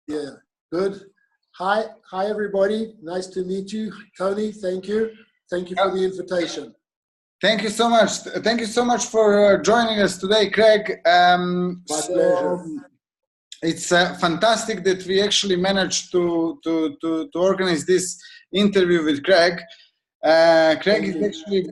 Yeah, good. Hi everybody. Nice to meet you. Tony, thank you. Thank you for the invitation. Thank you so much. Thank you so much for joining us today, Craig. My pleasure. It's fantastic that we actually managed to organize this interview with Craig. Craig is actually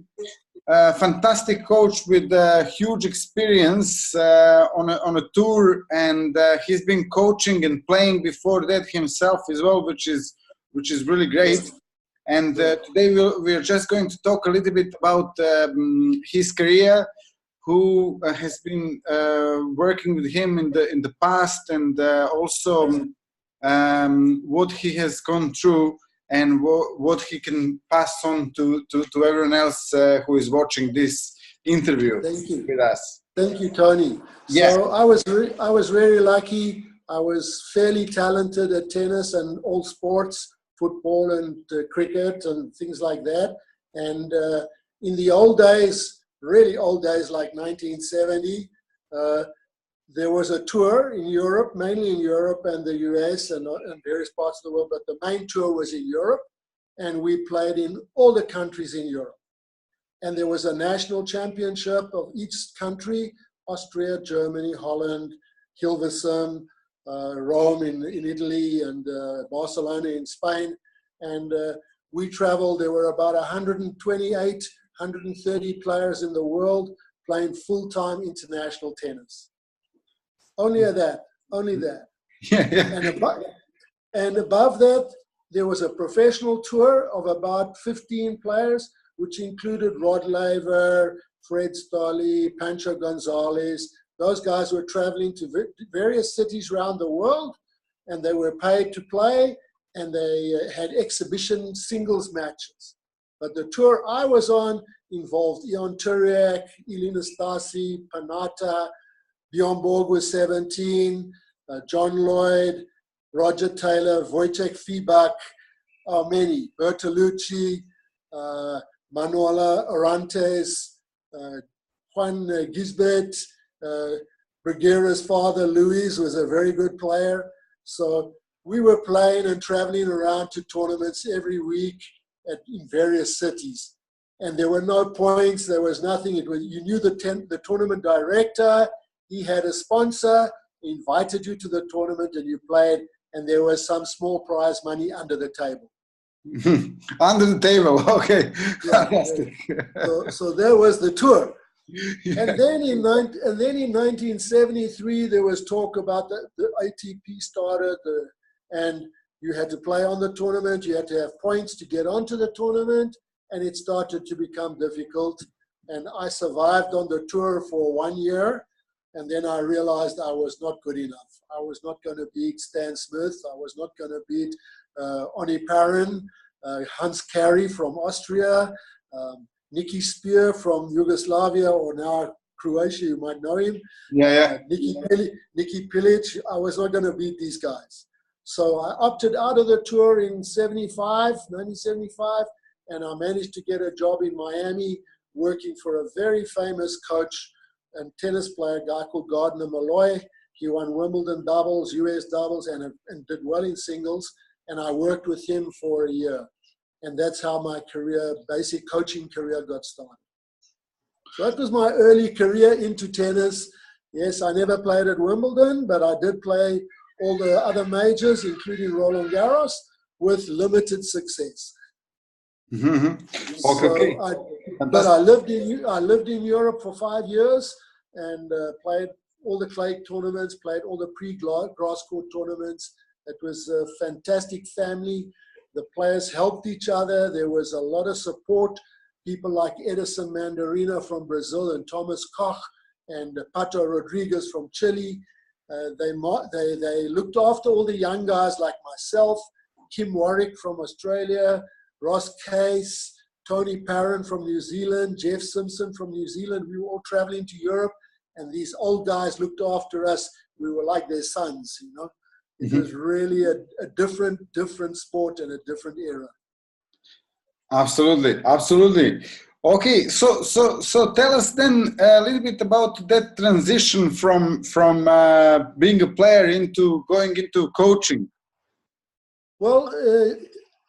a fantastic coach with huge experience on a tour, and he's been coaching and playing before that himself as well, which is really great. And today we're just going to talk a little bit about his career, who has been working with him in the past, and also what he has gone through and what he can pass on to everyone else who is watching this interview with us. Thank you, Tony. Yeah. So I was very lucky. I was fairly talented at tennis and all sports, football and cricket and things like that. And in the old days, really old days, like 1970, there was a tour in Europe, mainly in Europe and the US and various parts of the world, but the main tour was in Europe, and we played in all the countries in Europe. And there was a national championship of each country: Austria, Germany, Holland, Hilversum, Rome in Italy, and Barcelona in Spain. And we traveled. There were about 128, 130 players in the world playing full-time international tennis. Only that. Yeah. And above that, there was a professional tour of about 15 players, which included Rod Laver, Fred Stolle, Pancho Gonzalez. Those guys were traveling to various cities around the world, and they were paid to play, and they had exhibition singles matches. But the tour I was on involved Ion Turiak, Elina Stasi, Panata, Bjorn Borg was 17, John Lloyd, Roger Taylor, Wojciech Fibak, many, Bertolucci, Manuela Orantes, Juan Gisbert, Bruguera's father, Luis, was a very good player. So we were playing and traveling around to tournaments every week in various cities. And there were no points, there was nothing. You knew the tournament director, he had a sponsor, he invited you to the tournament and you played, and there was some small prize money under the table. Under the table, okay. Yeah. So there was the tour. Yeah. And then in 1973, there was talk about the ATP started, and you had to play on the tournament, you had to have points to get onto the tournament, and it started to become difficult. And I survived on the tour for 1 year, and then I realized I was not good enough. I was not going to beat Stan Smith. I was not going to beat Oni Parin, Hans Carey from Austria, Nicky Spear from Yugoslavia, or now Croatia, you might know him. Yeah. Nicky Pilic. I was not going to beat these guys. So I opted out of the tour in 1975, and I managed to get a job in Miami working for a very famous coach and tennis player, a guy called Gardner Malloy. He won Wimbledon doubles, US doubles, and did well in singles. And I worked with him for a year. And that's how my basic coaching career got started. So that was my early career into tennis. Yes, I never played at Wimbledon, but I did play all the other majors, including Roland Garros, with limited success. Mm-hmm. Okay. But I lived in Europe for 5 years and played all the clay tournaments, played all the pre-grass court tournaments. It was a fantastic family. The players helped each other. There was a lot of support. People like Edison Mandarina from Brazil and Thomas Koch and Pato Rodriguez from Chile. They looked after all the young guys like myself, Kim Warwick from Australia, Ross Case, Tony Parron from New Zealand, Jeff Simpson from New Zealand. We were all traveling to Europe, and these old guys looked after us. We were like their sons, you know. It was really a different sport and a different era. Absolutely. Okay, so tell us then a little bit about that transition from being a player into going into coaching. Well,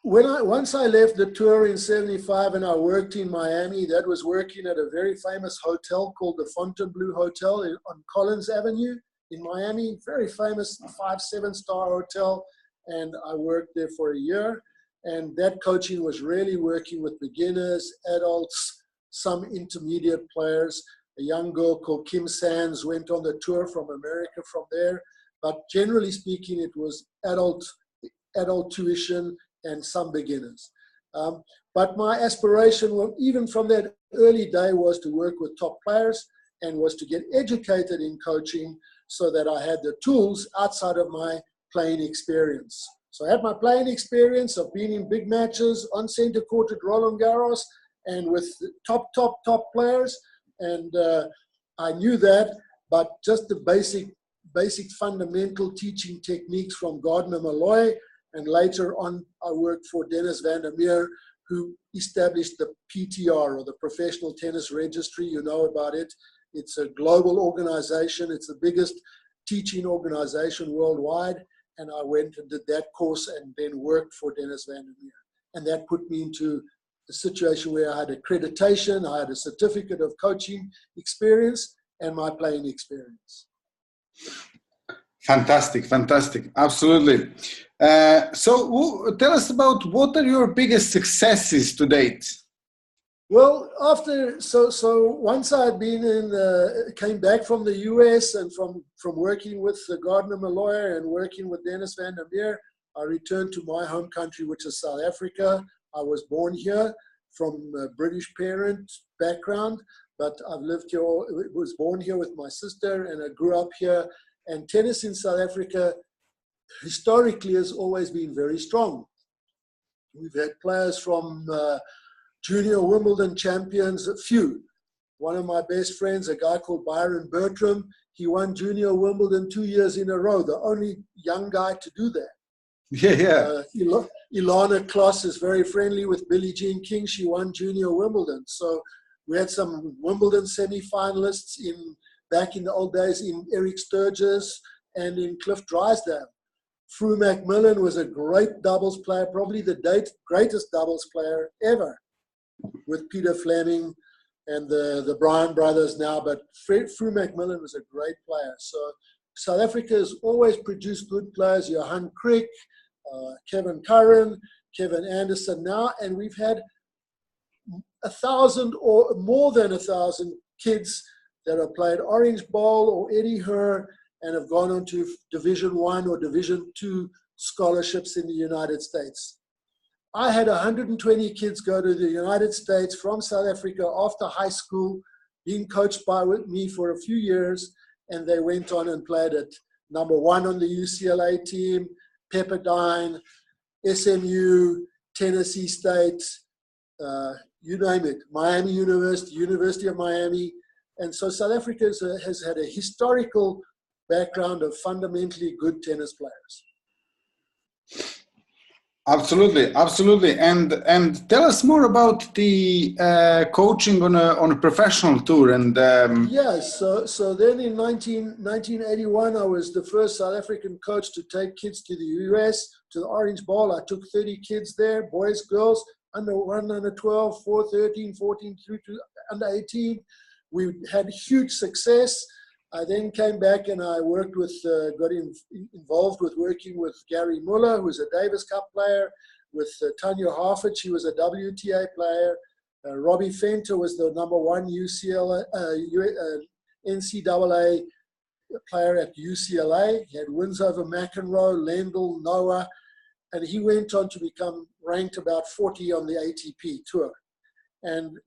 once I left the tour in '75 and I worked in Miami, that was working at a very famous hotel called the Fontainebleau Hotel on Collins Avenue in Miami, very famous 5-7-star hotel, and I worked there for a year. And that coaching was really working with beginners, adults, some intermediate players. A young girl called Kim Sands went on the tour from America from there. But generally speaking, it was adult tuition and some beginners. But my aspiration, even from that early day, was to work with top players and was to get educated in coaching so that I had the tools outside of my playing experience. So I had my playing experience of being in big matches on center court at Roland Garros and with top players. And I knew that, but just the basic fundamental teaching techniques from Gardner Malloy. And later on, I worked for Dennis van der Meer, who established the PTR, or the Professional Tennis Registry. You know about it. It's a global organization. It's the biggest teaching organization worldwide. And I went and did that course and then worked for Dennis van der Meer. And that put me into a situation where I had accreditation, I had a certificate of coaching experience, and my playing experience. Fantastic, absolutely. So tell us about what are your biggest successes to date? Well, once I had came back from the US and from working with Gardner Malloy and working with Dennis van der Meer, I returned to my home country, which is South Africa. I was born here from a British parent background, but I've lived here, was born here with my sister, and I grew up here. And tennis in South Africa historically has always been very strong. We've had players from junior Wimbledon champions, a few. One of my best friends, a guy called Bjorn Borg, he won junior Wimbledon 2 years in a row, the only young guy to do that. Yeah. Ilana Kloss is very friendly with Billie Jean King. She won junior Wimbledon. So we had some Wimbledon semi-finalists back in the old days in Eric Sturgis and in Cliff Drysdale. Fru Macmillan was a great doubles player, probably the greatest doubles player ever, with Peter Fleming and the Bryan brothers now, but Fru Macmillan was a great player. So South Africa has always produced good players, Johan Kriek, Kevin Curran, Kevin Anderson now, and we've had 1,000 or more than 1,000 kids that have played Orange Bowl or Eddie Herr and have gone on to Division I or Division II scholarships in the United States. I had 120 kids go to the United States from South Africa after high school, being coached by me for a few years, and they went on and played at number 1 on the UCLA team, Pepperdine, SMU, Tennessee State, you name it, Miami University, University of Miami. And so South Africa has had a historical background of fundamentally good tennis players. Absolutely. And tell us more about the coaching on a professional tour. And so then in 1981, I was the first South African coach to take kids to the US, to the Orange Bowl. I took 30 kids there, boys, girls, under 1, under 12, 4, 13, 14, through to under 18. We had huge success. I then came back and I worked with, got involved with working with Gary Muller, who was a Davis Cup player, with Tanya Harford, she was a WTA player. Robbie Fenter was the number 1 NCAA player at UCLA. He had wins over McEnroe, Lendl, Noah, and he went on to become ranked about 40 on the ATP tour. And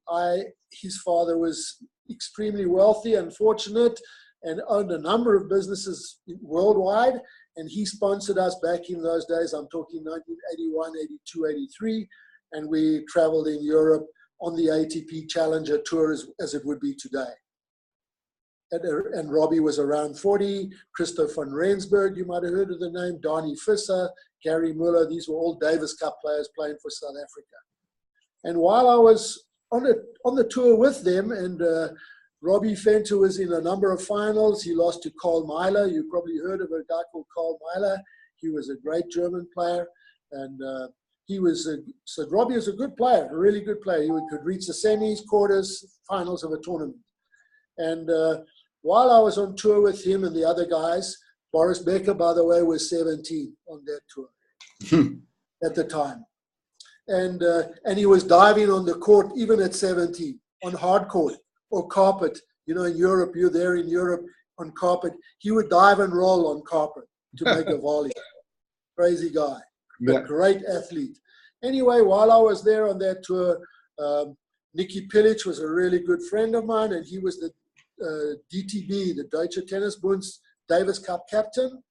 his father was extremely wealthy and fortunate and owned a number of businesses worldwide, and he sponsored us back in those days. I'm talking 1981, 82, 83, and we traveled in Europe on the ATP Challenger Tour as it would be today. And Robbie was around 40, Christoph van Rensburg, you might have heard of the name, Donnie Visser, Gary Muller, these were all Davis Cup players playing for South Africa. And while I was on the tour with them, and Robbie Fenter was in a number of finals. He lost to Karl Meiler. You probably heard of a guy called Karl Meiler. He was a great German player, and so Robbie was a good player, a really good player. He could reach the semis, quarters, finals of a tournament. And while I was on tour with him and the other guys, Boris Becker, by the way, was 17 on that tour at the time. And he was diving on the court even at 17, on hard court or carpet. You know, in Europe, you're there in Europe on carpet. He would dive and roll on carpet to make a volley. Crazy guy, but great athlete. Anyway, while I was there on that tour, Nicky Pilic was a really good friend of mine, and he was the DTB, the Deutsche Tennisbund Davis Cup captain.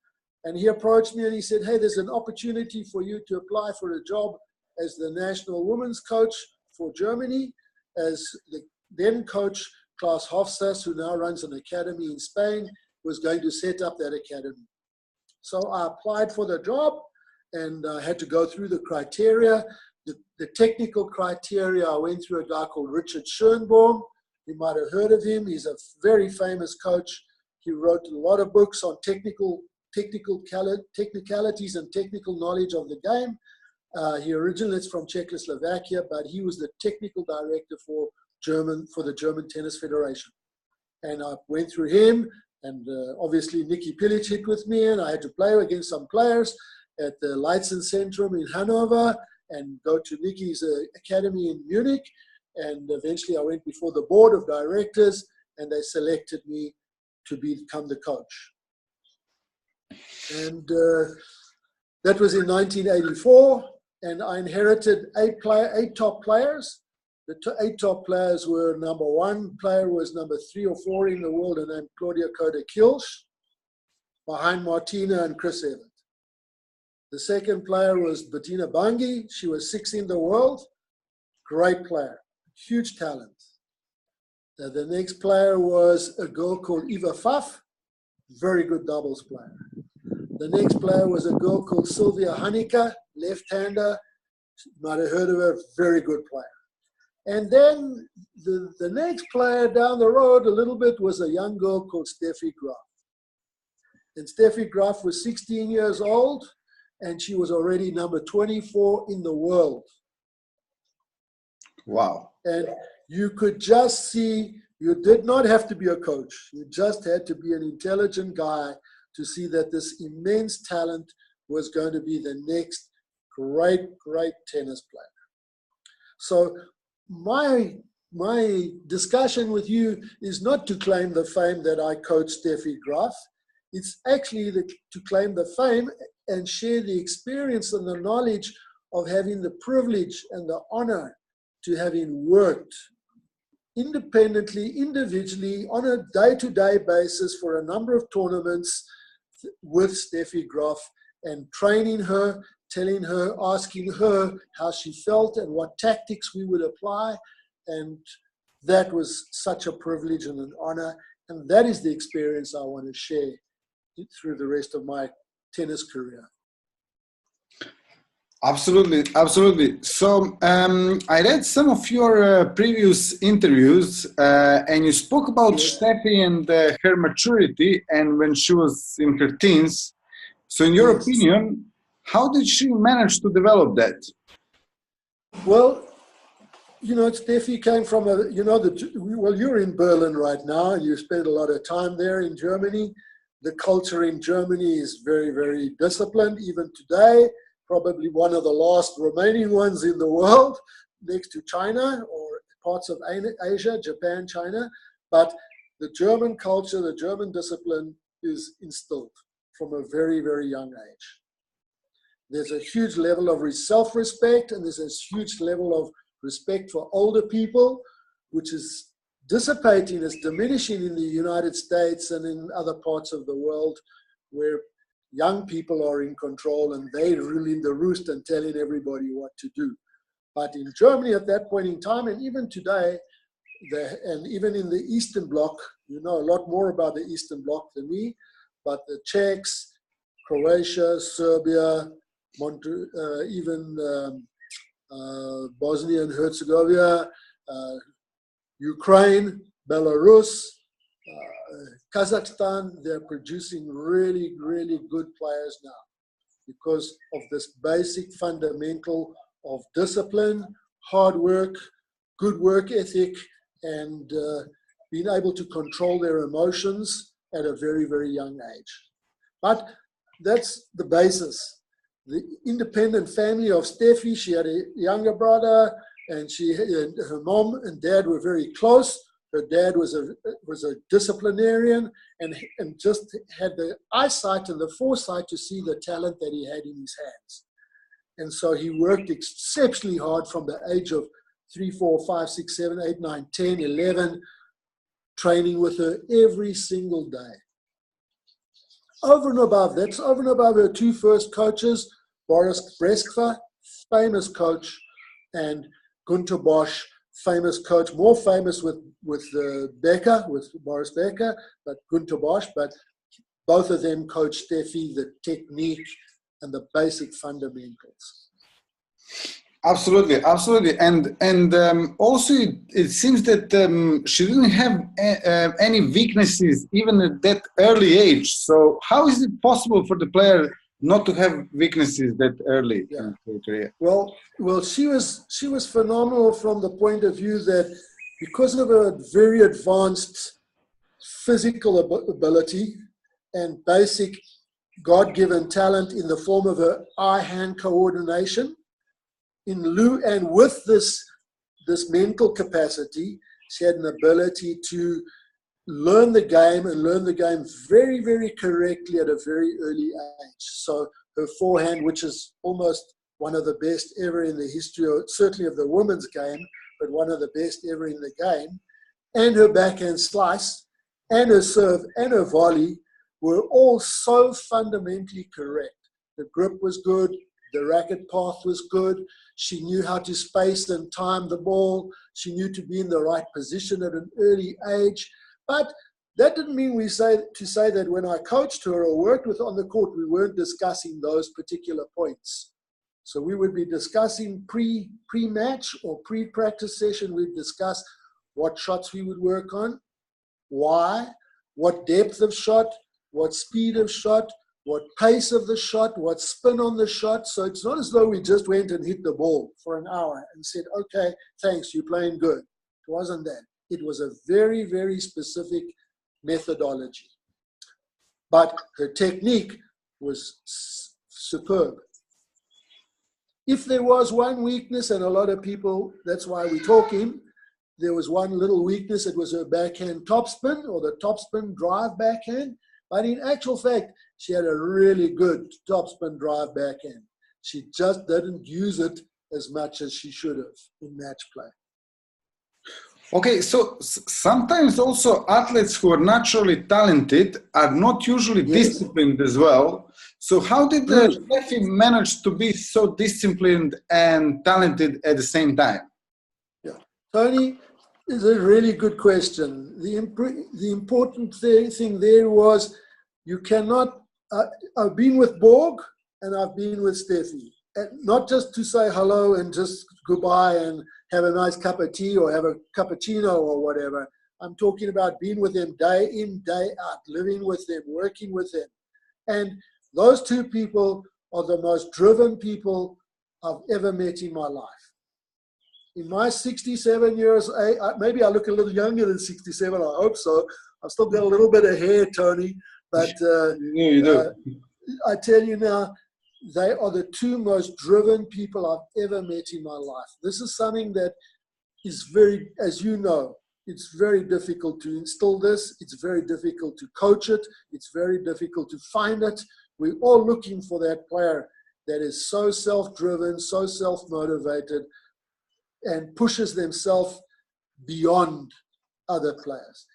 And he approached me and he said, hey, there's an opportunity for you to apply for a job as the national women's coach for Germany, as the then coach Klaus Hofstadter, who now runs an academy in Spain, was going to set up that academy. So I applied for the job, and I had to go through the criteria. The technical criteria, I went through a guy called Richard Schoenbaum. You might have heard of him. He's a very famous coach. He wrote a lot of books on technicalities and technical knowledge of the game. He originates from Czechoslovakia, but he was the technical director for the German Tennis Federation. And I went through him, and obviously Nicky Pilic hit with me, and I had to play against some players at the Leitzenzentrum in Hanover and go to Nicky's academy in Munich. And eventually I went before the board of directors, and they selected me to become the coach. And that was in 1984, and I inherited eight top players. The 8 top players were: number 1 player was number 3 or 4 in the world, and named Claudia Koda-Kilsch, behind Martina and Chris Evans. The second player was Bettina Bangi. She was 6th in the world. Great player, huge talent. The next player was a girl called Eva Pfaff, very good doubles player. The next player was a girl called Sylvia Hanika, left-hander. You might have heard of her, very good player. And then the next player down the road a little bit was a young girl called Steffi Graff. And Steffi Graff was 16 years old, and she was already number 24 in the world. Wow. And you could just see, you did not have to be a coach. You just had to be an intelligent guy to see that this immense talent was going to be the next great tennis player. So my discussion with you is not to claim the fame that I coached Steffi Graf. It's actually to claim the fame and share the experience and the knowledge of having the privilege and the honor to having worked independently, individually, on a day-to-day basis for a number of tournaments with Steffi Graf, and training her, telling her, asking her how she felt and what tactics we would apply. And that was such a privilege and an honor. And that is the experience I want to share through the rest of my tennis career. Absolutely, absolutely. So I read some of your previous interviews, and you spoke about Steffi and her maturity, and when she was in her teens. So in your opinion, how did she manage to develop that? Well, you know, Steffi came from well, you're in Berlin right now, and you spend a lot of time there in Germany. The culture in Germany is very, very disciplined, even today. Probably one of the last remaining ones in the world, next to China or parts of Asia, Japan, China. But the German culture, the German discipline is instilled from a very, very young age. There's a huge level of self-respect, and there's a huge level of respect for older people, which is dissipating, is diminishing in the United States and in other parts of the world, where young people are in control and they're ruling the roost and telling everybody what to do. But in Germany at that point in time, and even today, and even in the Eastern Bloc, you know a lot more about the Eastern Bloc than me, but the Czechs, Croatia, Serbia, even Bosnia and Herzegovina, Ukraine, Belarus, Kazakhstan. They're producing really, really good players now because of this basic fundamental of discipline, hard work, good work ethic, and being able to control their emotions at a very, very young age. But that's the basis. The independent family of Steffi, she had a younger brother, and her mom and dad were very close. Her dad was a disciplinarian and just had the eyesight and the foresight to see the talent that he had in his hands. And so he worked exceptionally hard from the age of 3, 4, 5, 6, 7, 8, 9, 10, 11, training with her every single day. Over and above, that's over and above her two first coaches, Boris Breskva, famous coach, and Gunter Bosch, famous coach, more famous with Becker, with Boris Becker, but Gunter Bosch, but both of them coached Steffi, the technique and the basic fundamentals. Absolutely, absolutely, and also it seems that she didn't have any weaknesses even at that early age. So how is it possible for the player not to have weaknesses that early in her career? Well, she was phenomenal from the point of view that because of her very advanced physical ability and basic God-given talent in the form of her eye-hand coordination, and with this mental capacity, she had an ability to learn the game and learn the game very, very correctly at a very early age. So her forehand, which is almost one of the best ever in the history, certainly of the women's game, but one of the best ever in the game, and her backhand slice, and her serve, and her volley were all so fundamentally correct. The grip was good, the racket path was good, she knew how to space and time the ball, she knew to be in the right position at an early age. But that didn't mean to say that when I coached her or worked with her on the court, we weren't discussing those particular points. So we would be discussing pre-match or pre-practice session. We'd discuss what shots we would work on, why, what depth of shot, what speed of shot, what pace of the shot, what spin on the shot. So it's not as though we just went and hit the ball for an hour and said, okay, thanks, you're playing good. It wasn't that. It was a very, very specific methodology. But her technique was superb. If there was one weakness, and a lot of people, that's why we're talking, there was one little weakness, it was her backhand topspin or the topspin drive backhand. But in actual fact, she had a really good topspin drive backhand. She just didn't use it as much as she should have in match play. Okay, so sometimes also athletes who are naturally talented are not usually disciplined as well. So how did Steffi manage to be so disciplined and talented at the same time? Yeah, Tony, is a really good question. The important thing there was you cannot, I've been with Borg and I've been with Steffi. And not just to say hello and just goodbye and have a nice cup of tea or have a cappuccino or whatever. I'm talking about being with them day in, day out, living with them, working with them. And those two people are the most driven people I've ever met in my life. In my 67 years, maybe I look a little younger than 67, I hope so. I've still got a little bit of hair, Tony, but you do. I tell you now, they are the two most driven people I've ever met in my life. This is something that is very, as you know, it's very difficult to instill this. It's very difficult to coach it. It's very difficult to find it. We're all looking for that player that is so self-driven, so self-motivated, and pushes themselves beyond other players.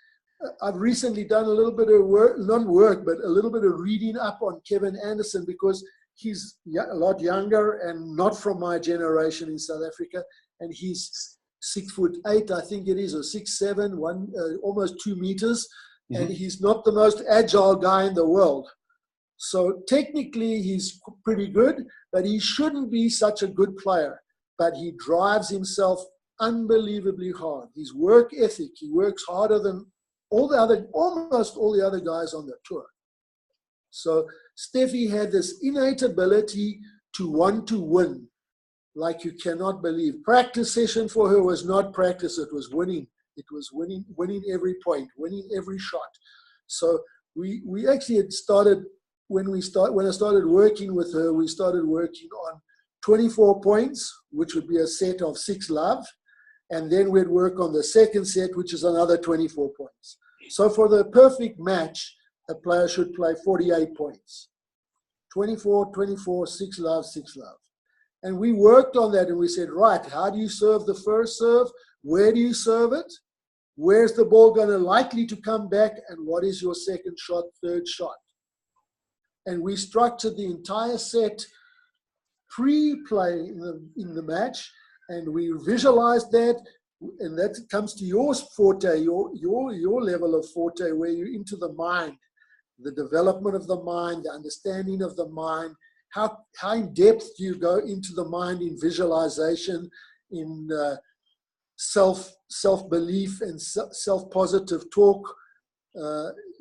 I've recently done a little bit of work, not work, but a little bit of reading up on Kevin Anderson because he's a lot younger and not from my generation in South Africa. And he's 6'8", I think it is, or 6'7", almost 2 meters. Mm-hmm. And he's not the most agile guy in the world. So technically he's pretty good, but he shouldn't be such a good player. But he drives himself unbelievably hard. His work ethic, he works harder than almost all the other guys on the tour. So Steffi had this innate ability to want to win, like you cannot believe. Practice session for her was not practice, it was winning. It was winning every point, winning every shot. So we actually had started, when I started working with her, we started working on 24 points, which would be a set of 6 love. And then we'd work on the second set, which is another 24 points. So for the perfect match, a player should play 48 points. 24, 24, 6 love, 6 love. And we worked on that and we said, right, how do you serve the first serve? Where do you serve it? Where's the ball going to likely to come back? And what is your second shot, third shot? And we structured the entire set pre-play in the match, and we visualized that, and that comes to your forte, your level of forte, where you're into the mind, the development of the mind, the understanding of the mind. How in depth do you go into the mind in visualization, in self-belief and self-positive talk?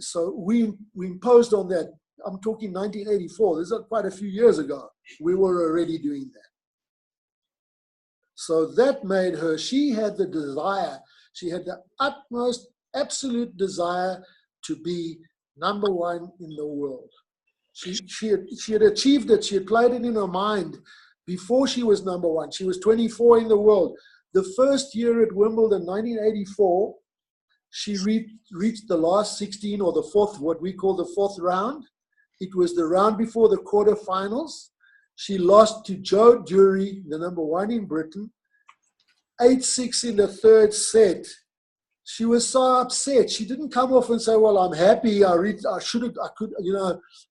So we imposed on that. I'm talking 1984. This is quite a few years ago. We were already doing that. So that made her, she had the desire, she had the utmost absolute desire to be number one in the world. She had achieved it. She had played it in her mind before she was number one. She was 24 in the world. The first year at Wimbledon, 1984, she reached the last 16, or the fourth, what we call the fourth round. It was the round before the quarterfinals. She lost to Jo Dury, the number one in Britain, 8-6 in the third set. She was so upset. She didn't come off and say, well, I'm happy. I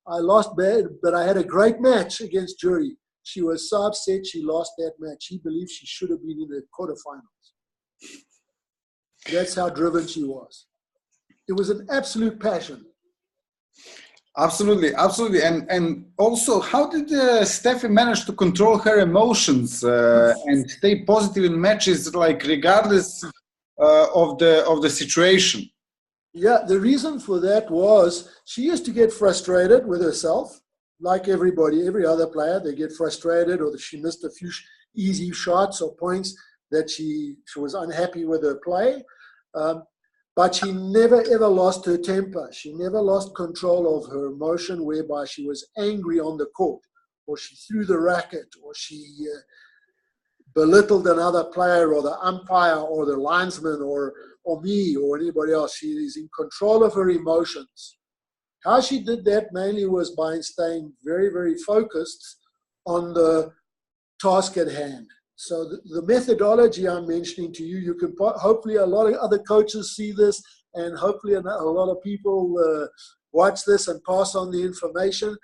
lost bad, but I had a great match against Dury. She was so upset she lost that match. She believed she should have been in the quarterfinals. That's how driven she was. It was an absolute passion. Absolutely, absolutely. And also, how did Steffi manage to control her emotions and stay positive in matches, like regardless of the situation? Yeah, the reason for that was she used to get frustrated with herself, like everybody, every other player. They get frustrated, or she missed a few easy shots or points that she was unhappy with her play. But she never, ever lost her temper. She never lost control of her emotion, whereby she was angry on the court, or she threw the racket, or she belittled another player, or the umpire, or the linesman, or me, or anybody else. She is in control of her emotions. How she did that mainly was by staying very, very focused on the task at hand. So the methodology I'm mentioning to you, you can hopefully, a lot of other coaches see this, and hopefully a lot of people watch this and pass on the information.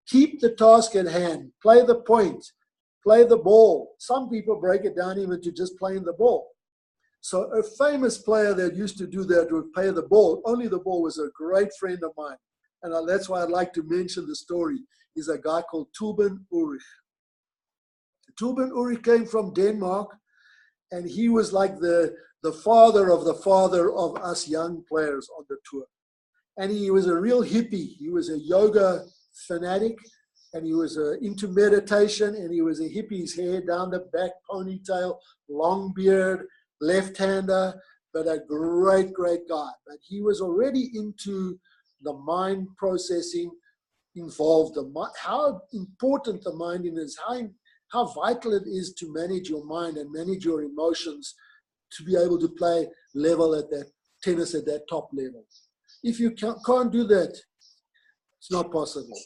Keep the task at hand. Play the point. Play the ball. Some people break it down even to just playing the ball. So a famous player that used to do that would play the ball. Only the ball was a great friend of mine. And that's why I'd like to mention the story. Is a guy called Bjorn Borg. Bjorn Borg came from Denmark, and he was like the father of us young players on the tour. And he was a real hippie. He was a yoga fanatic, and he was into meditation, and he was a hippie's hair down the back, ponytail, long beard, left-hander, but a great, great guy. But he was already into the mind processing involved, how important the mind is, how vital it is to manage your mind and manage your emotions to be able to play level at that tennis at that top level. If you can't do that, it's not possible.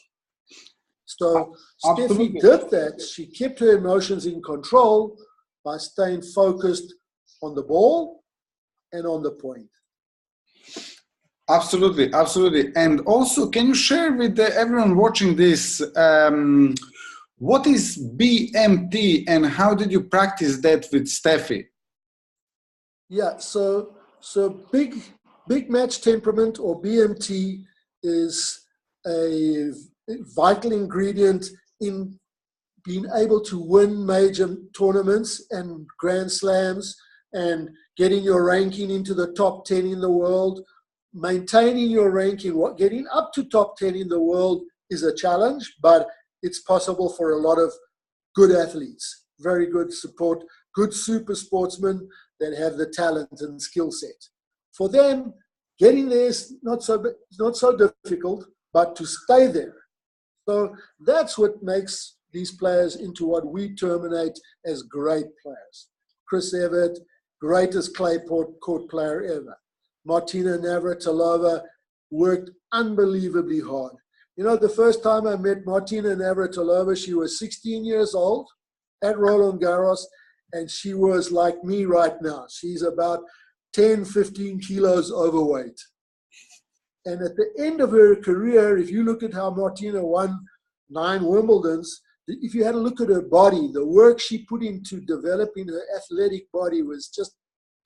So Absolutely. Steffi did that. She kept her emotions in control by staying focused on the ball and on the point. Absolutely, absolutely. And also, can you share with everyone watching this, what is BMT and how did you practice that with Steffi? Yeah, so big match temperament, or BMT, is a vital ingredient in being able to win major tournaments and Grand Slams and getting your ranking into the top 10 in the world. Maintaining your ranking, getting up to top 10 in the world is a challenge, but it's possible for a lot of good athletes, very good support, good super sportsmen that have the talent and skill set. For them, getting there is not so difficult, but to stay there. So that's what makes these players into what we terminate as great players. Chris Evert, greatest clay court player ever. Martina Navratilova worked unbelievably hard. You know, the first time I met Martina Navratilova, she was 16 years old at Roland Garros, and she was like me right now. She's about 10, 15 kilos overweight. And at the end of her career, if you look at how Martina won 9 Wimbledons, if you had a look at her body, the work she put into developing her athletic body was just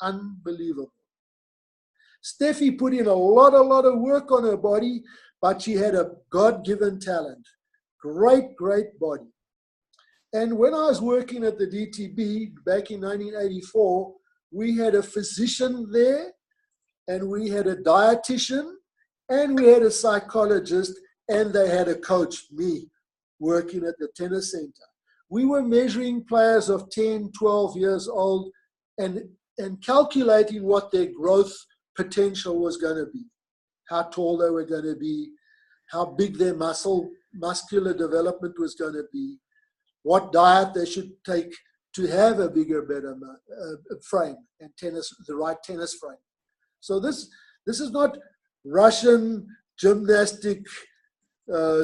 unbelievable. Steffi put in a lot of work on her body, but she had a God-given talent. Great body. And when I was working at the DTB back in 1984, we had a physician there, and we had a dietitian, and we had a psychologist, and they had a coach, me, working at the tennis center. We were measuring players of 10, 12 years old and calculating what their growth potential was going to be, how tall they were going to be, how big their muscular development was going to be, what diet they should take to have a bigger, better frame and the right tennis frame. So this is not Russian gymnastic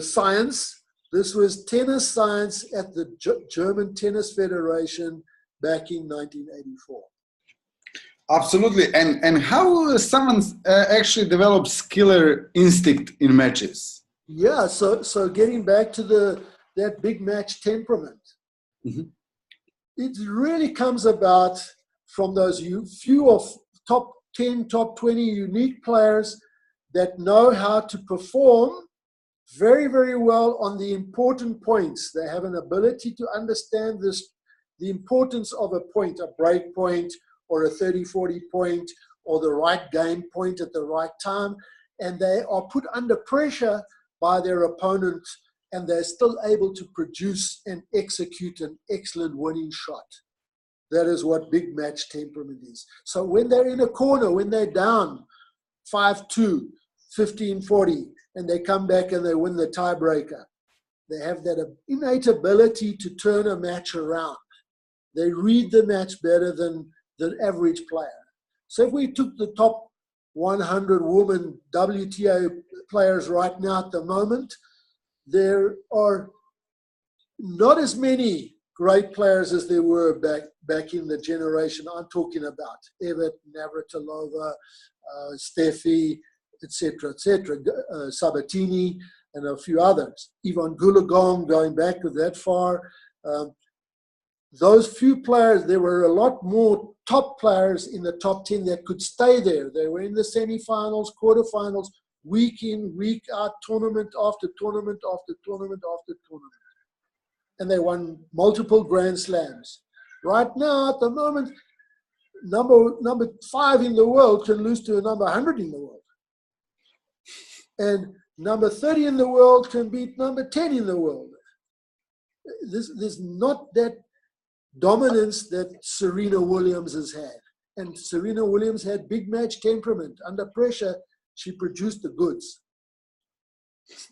science. This was tennis science at the German Tennis Federation back in 1984. Absolutely. And how someone actually develops killer instinct in matches? Yeah, so getting back to that big match temperament, it really comes about from those few of top 10, top 20 unique players that know how to perform very, very well on the important points. They have an ability to understand the importance of a point, a break point, or a 30-40 point, or the right game point at the right time. And they are put under pressure by their opponent, and they're still able to produce and execute an excellent winning shot. That is what big match temperament is. So when they're in a corner, when they're down 5-2, 15-40, and they come back and they win the tiebreaker, they have that innate ability to turn a match around. They read the match better than the average player. So if we took the top 100 women WTA players right now at the moment, there are not as many great players as there were back in the generation I'm talking about. Evert, Navratilova, Steffi, etc., Sabatini, and a few others. Ivan Goolagong, going back that far. Those few players, there were a lot more top players in the top 10 that could stay there. They were in the semifinals, quarterfinals, week in, week out, tournament after tournament after tournament after tournament. And they won multiple Grand Slams. Right now, at the moment, number 5 in the world can lose to a number 100 in the world. And number 30 in the world can beat number 10 in the world. There's not that dominance that Serena Williams has had. And Serena Williams had big match temperament. Under pressure, she produced the goods.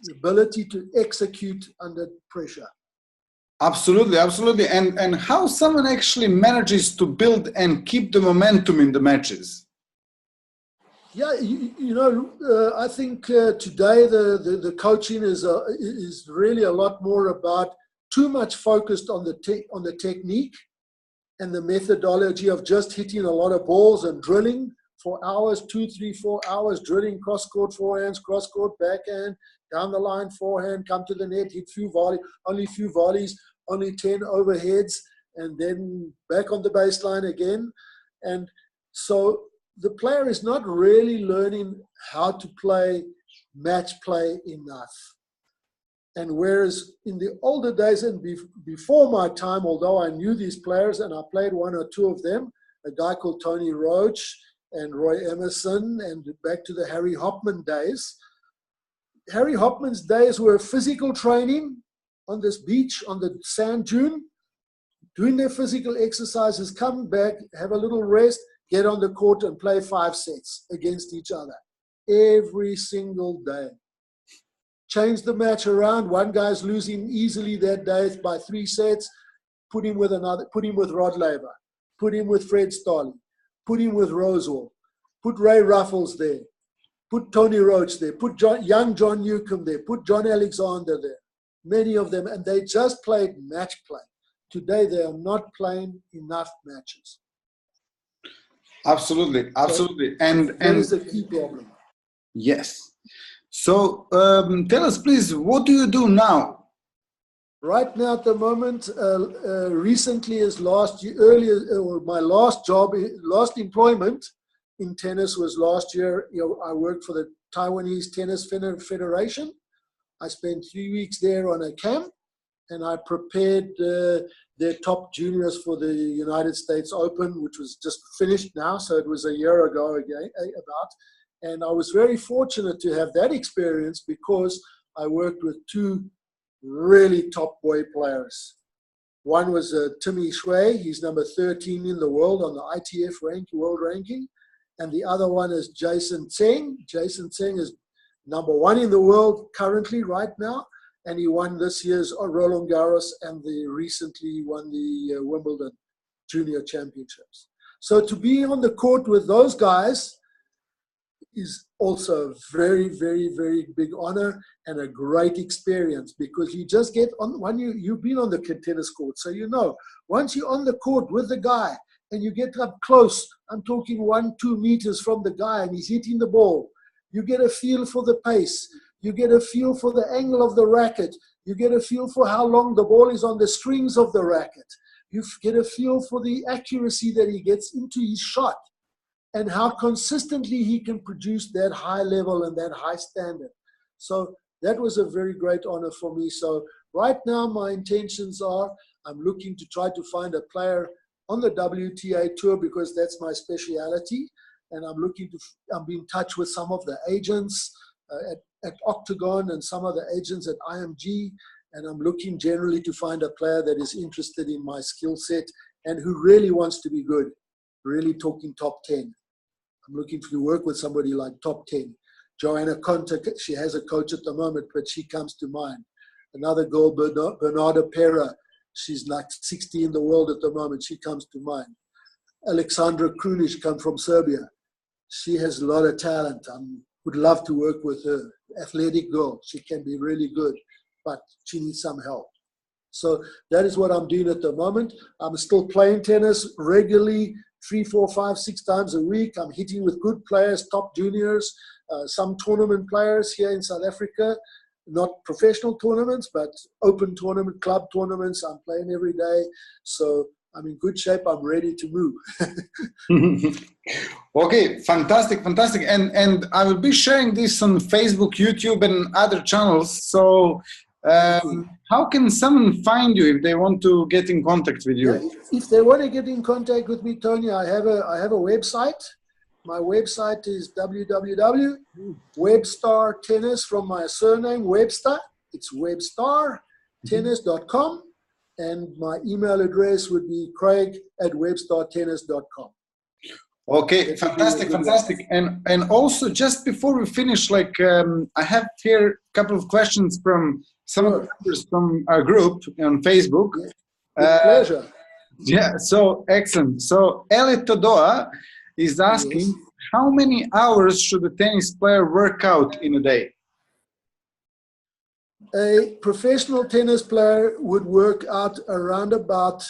The ability to execute under pressure. Absolutely. And how someone actually manages to build and keep the momentum in the matches? Yeah, I think today the coaching is really a lot more about too much focused on the technique and the methodology of just hitting a lot of balls and drilling for hours, 2, 3, 4 hours, drilling cross-court forehands, cross-court backhand, down the line forehand, come to the net, hit only few volleys, only 10 overheads, and then back on the baseline again. And so the player is not really learning how to play match play enough. And whereas in the older days and before my time, although I knew these players and I played 1 or 2 of them, a guy called Tony Roach and Roy Emerson, and back to the Harry Hopman days. Harry Hopman's days were physical training on this beach, on the sand dune, doing their physical exercises, come back, have a little rest, get on the court and play 5 sets against each other every single day. Change the match around. One guy's losing easily that day by 3 sets. Put him with Rod Laver. Put him with Fred Stolle. Put him with Rosewall. Put Ray Ruffles there. Put Tony Roach there. Put young John Newcomb there. Put John Alexander there. Many of them, and they just played match play. Today they are not playing enough matches. Absolutely, absolutely. So and that is a key problem. Yes. So tell us, please, what do you do now? Right now, at the moment, recently as last year, earlier, or my last job, last employment in tennis was last year. I worked for the Taiwanese Tennis Federation. I spent 3 weeks there on a camp, and I prepared their top juniors for the United States Open, which was just finished now. So it was a year ago about. And I was very fortunate to have that experience because I worked with 2 really top boy players. One was Timmy Shui. He's number 13 in the world on the ITF world ranking. And the other one is Jason Tseng. Jason Tseng is number 1 in the world currently right now. And he won this year's Roland Garros and recently won the Wimbledon Junior Championships. So to be on the court with those guys is also a very, very, very big honor and a great experience, because you just get on, when you've been on the tennis court, so you know, once you're on the court with the guy and you get up close, I'm talking 1-2 meters from the guy and he's hitting the ball, you get a feel for the pace, you get a feel for the angle of the racket, you get a feel for how long the ball is on the strings of the racket, you get a feel for the accuracy that he gets into his shot, and how consistently he can produce that high level and that high standard. So that was a very great honor for me. So right now my intentions are, I'm looking to try to find a player on the WTA tour because that's my speciality. And I'm be in touch with some of the agents at Octagon and some of the agents at IMG. And I'm looking generally to find a player that is interested in my skill set and who really wants to be good, really talking top 10. I'm looking to work with somebody like top 10. Joanna Conte, she has a coach at the moment, but she comes to mind. Another girl, Bernarda Pera, she's like 60 in the world at the moment. She comes to mind. Alexandra Krunic comes from Serbia. She has a lot of talent. I would love to work with her. Athletic girl. She can be really good, but she needs some help. So that is what I'm doing at the moment. I'm still playing tennis regularly, 3, 4, 5, 6 times a week. I'm hitting with good players, top juniors, some tournament players here in South Africa, not professional tournaments, but open tournament, club tournaments. I'm playing every day. So I'm in good shape. I'm ready to move. Okay, fantastic, fantastic. And I will be sharing this on Facebook, YouTube, and other channels. So how can someone find you if they want to get in contact with you? Yeah, if they want to get in contact with me, Tony, I have a website. My website is www.webstartennis, from my surname, Webster. It's webstartennis.com. And my email address would be craig@webstartennis.com. Okay, fantastic, fantastic. And also, just before we finish, I have here a couple of questions from some of the members from our group on Facebook. Yeah. With pleasure. Yeah, so excellent. So Elliot Todoa is asking, how many hours should a tennis player work out in a day? A professional tennis player would work out around about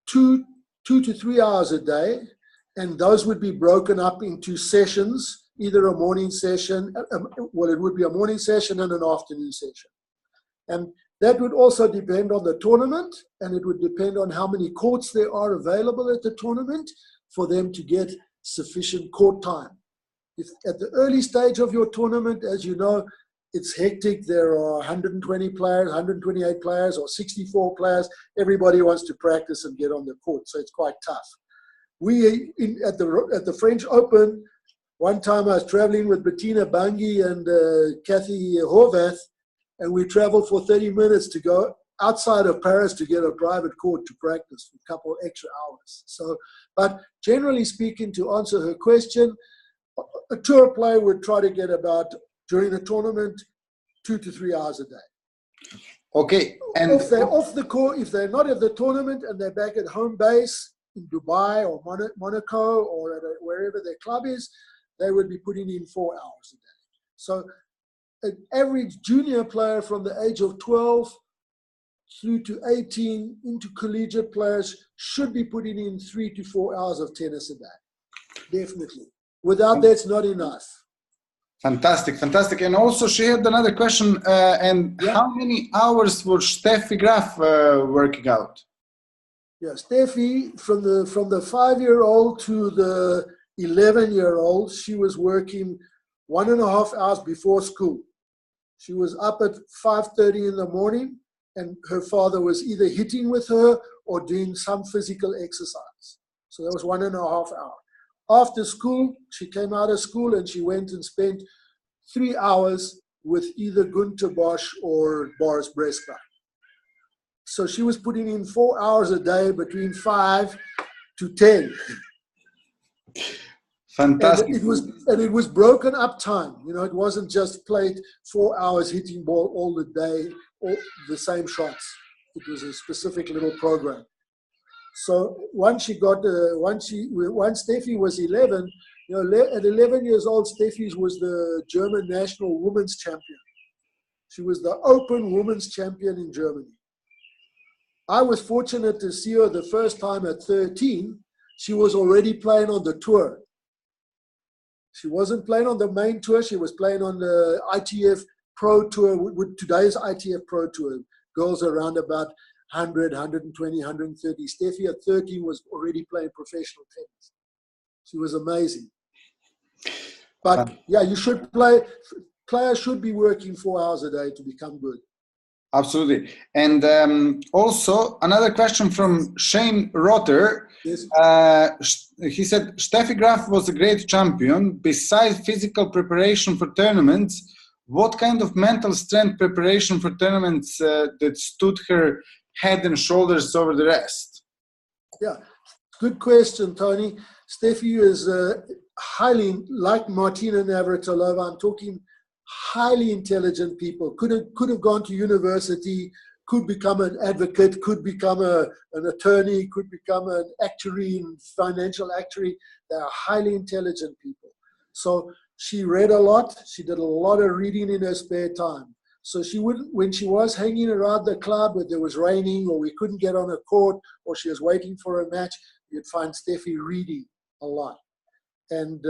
2 to 3 hours a day, and those would be broken up into sessions, either a morning session, well, it would be a morning session and an afternoon session. And that would also depend on the tournament, and it would depend on how many courts there are available at the tournament for them to get sufficient court time. If at the early stage of your tournament, as you know, it's hectic. There are 120 players, 128 players, or 64 players. Everybody wants to practice and get on the court, so it's quite tough. at the French Open, one time I was traveling with Bettina Bungie and Kathy Horvath, and we traveled for 30 minutes to go outside of Paris to get a private court to practice for a couple extra hours. So, but generally speaking, to answer her question, a tour player would try to get about, during the tournament, 2 to 3 hours a day. Okay. And if they're off the court, if they're not at the tournament and they're back at home base in Dubai or Monaco or wherever their club is, they would be putting in 4 hours a day. So an average junior player from the age of 12 through to 18 into collegiate players should be putting in 3 to 4 hours of tennis a day. Definitely. Without that, it's not enough. Fantastic, fantastic. And also she had another question, how many hours was Steffi Graf working out? Yeah, Steffi, from the 5-year-old to the 11-year-old, she was working 1.5 hours before school. She was up at 5:30 in the morning, and her father was either hitting with her or doing some physical exercise. So that was 1.5 hours. After school, she came out of school and she went and spent 3 hours with either Günter Bosch or Boris Brejcha. So she was putting in 4 hours a day between 5 to 10. Fantastic. And it was broken up time. You know, it wasn't just played 4 hours hitting ball all the day, all the same shots. It was a specific little program. So once Steffi was 11, you know, at 11 years old, Steffi was the German national women's champion. She was the open women's champion in Germany. I was fortunate to see her the first time at 13. She was already playing on the tour. She wasn't playing on the main tour. She was playing on the ITF Pro Tour, with today's ITF Pro Tour. Girls around about 100, 120, 130. Steffi at 13 was already playing professional tennis. She was amazing. But yeah, you should play. Players should be working 4 hours a day to become good. Absolutely. And also another question from Shane Rotter. Yes. He said, Steffi Graf was a great champion. Besides physical preparation for tournaments, what kind of mental strength preparation for tournaments that stood her head and shoulders over the rest? Yeah, good question, Tony. Steffi is highly, like Martina Navratilova, I'm talking highly intelligent people, could have gone to university, could become an advocate, could become an attorney, could become an actuary in financial actuary. They are highly intelligent people. So she read a lot. She did a lot of reading in her spare time. So she wouldn't, when she was hanging around the club, if there was raining or we couldn't get on a court or she was waiting for a match, you'd find Steffi reading a lot. And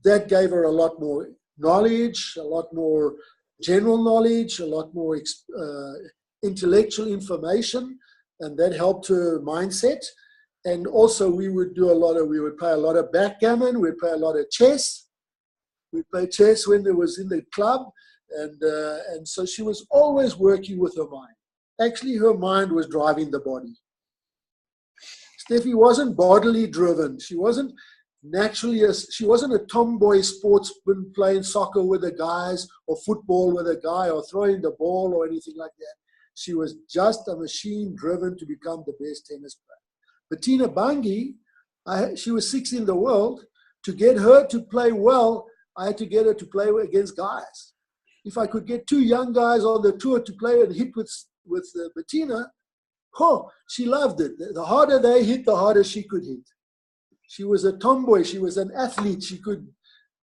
that gave her a lot more knowledge, a lot more general knowledge, a lot more intellectual information, and that helped her mindset. And also we would play a lot of backgammon, we'd play a lot of chess. We'd play chess when there was in the club, and so she was always working with her mind. Actually, her mind was driving the body. Steffi wasn't bodily driven. She wasn't she wasn't a tomboy sportsman playing soccer with the guys or football with a guy or throwing the ball or anything like that. She was just a machine driven to become the best tennis player. Bettina Bungie, she was 6th in the world. To get her to play well, I had to get her to play against guys. If I could get 2 young guys on the tour to play and hit with Bettina, she loved it. The harder they hit, the harder she could hit. She was a tomboy. She was an athlete. She could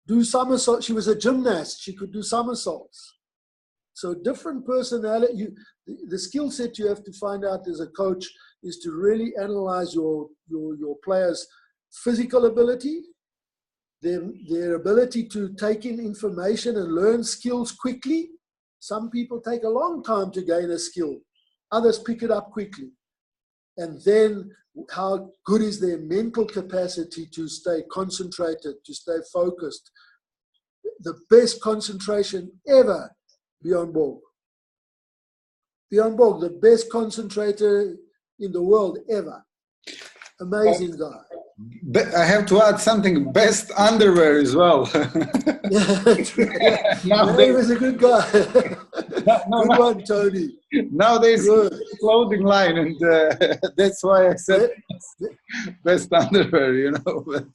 do somersaults. She was a gymnast. She could do somersaults. So different personality. The skill set you have to find out as a coach is to really analyze your players' physical ability, their ability to take in information and learn skills quickly. Some people take a long time to gain a skill. Others pick it up quickly. And then how good is their mental capacity to stay concentrated, to stay focused. The best concentration ever, Bjorn Borg. Bjorn Borg, the best concentrator in the world ever. Amazing guy. I have to add something, best underwear as well. He was a good guy. Good one, Tony. Nowadays, clothing line, and that's why I said best underwear, you know. But,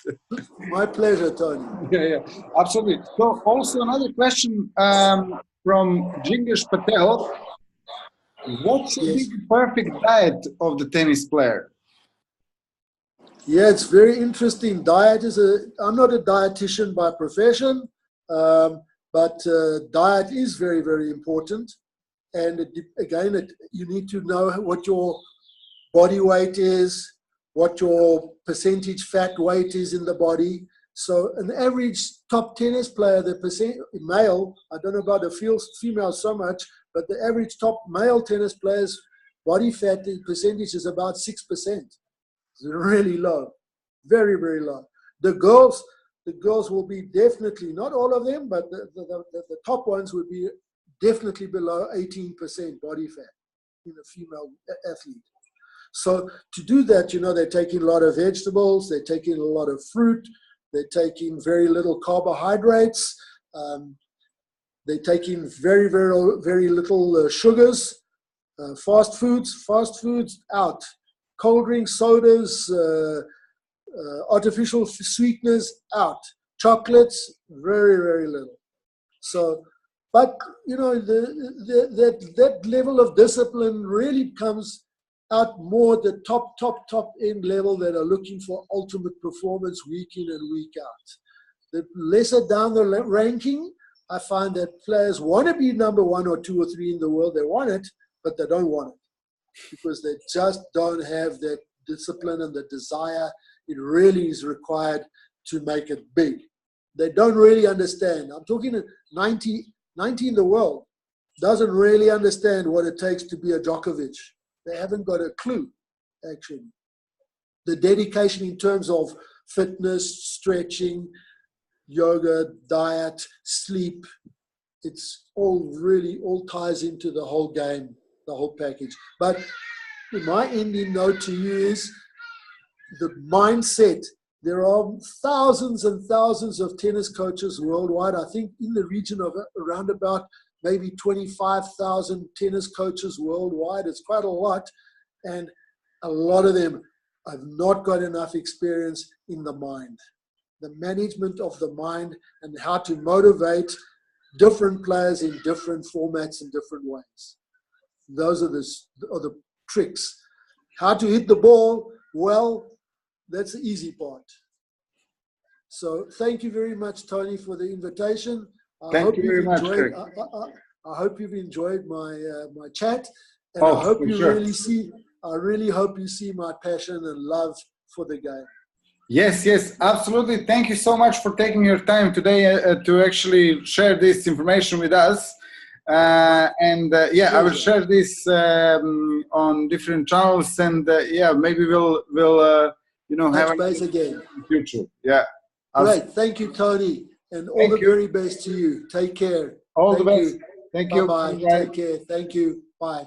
my pleasure, Tony. Yeah, absolutely. So also another question from Jingesh Patel. What should be the perfect diet of the tennis player? Yeah, it's very interesting. I'm not a dietitian by profession, but diet is very, very important. And you need to know what your body weight is, what your percentage fat weight is in the body. So an average top tennis player, male, I don't know about the female so much, but the average top male tennis player's body fat percentage is about 6%. It's really low, very, very low. The girls will be definitely, not all of them, but the top ones would be definitely below 18% body fat in a female athlete. So to do that, they're taking a lot of vegetables, they're taking a lot of fruit, they're taking very little carbohydrates, they're taking very, very, very little sugars, fast foods out, cold drinks, sodas, artificial sweeteners out, chocolates, very, very little. So, but that level of discipline really comes out more the top end level that are looking for ultimate performance week in and week out. The lesser down the ranking, I find that players want to be number 1 or 2 or 3 in the world. They want it, but they don't want it because they just don't have that discipline and the desire. It really is required to make it big. They don't really understand. I'm talking 90 in the world doesn't really understand what it takes to be a Djokovic. They haven't got a clue, actually. The dedication in terms of fitness, stretching, yoga, diet, sleep, it's all ties into the whole game, the whole package. But my ending note to you is the mindset. There are thousands and thousands of tennis coaches worldwide. I think in the region of around about maybe 25,000 tennis coaches worldwide. It's quite a lot. And a lot of them have not got enough experience in the mind. The management of the mind and how to motivate different players in different formats and different ways. Those are the tricks. How to hit the ball well, that's the easy part. So thank you very much, Tony, for the invitation. Thank you very much, Craig. I hope you've enjoyed my chat, and I hope you really hope you see my passion and love for the game. Yes, absolutely. Thank you so much for taking your time today to actually share this information with us. I will share this on different channels, and maybe we'll have a space again in the future. Yeah. Great. Thank you, Tony, and all the very best to you. Take care. All the best. Thank you. Bye-bye. Take care. Thank you. Bye.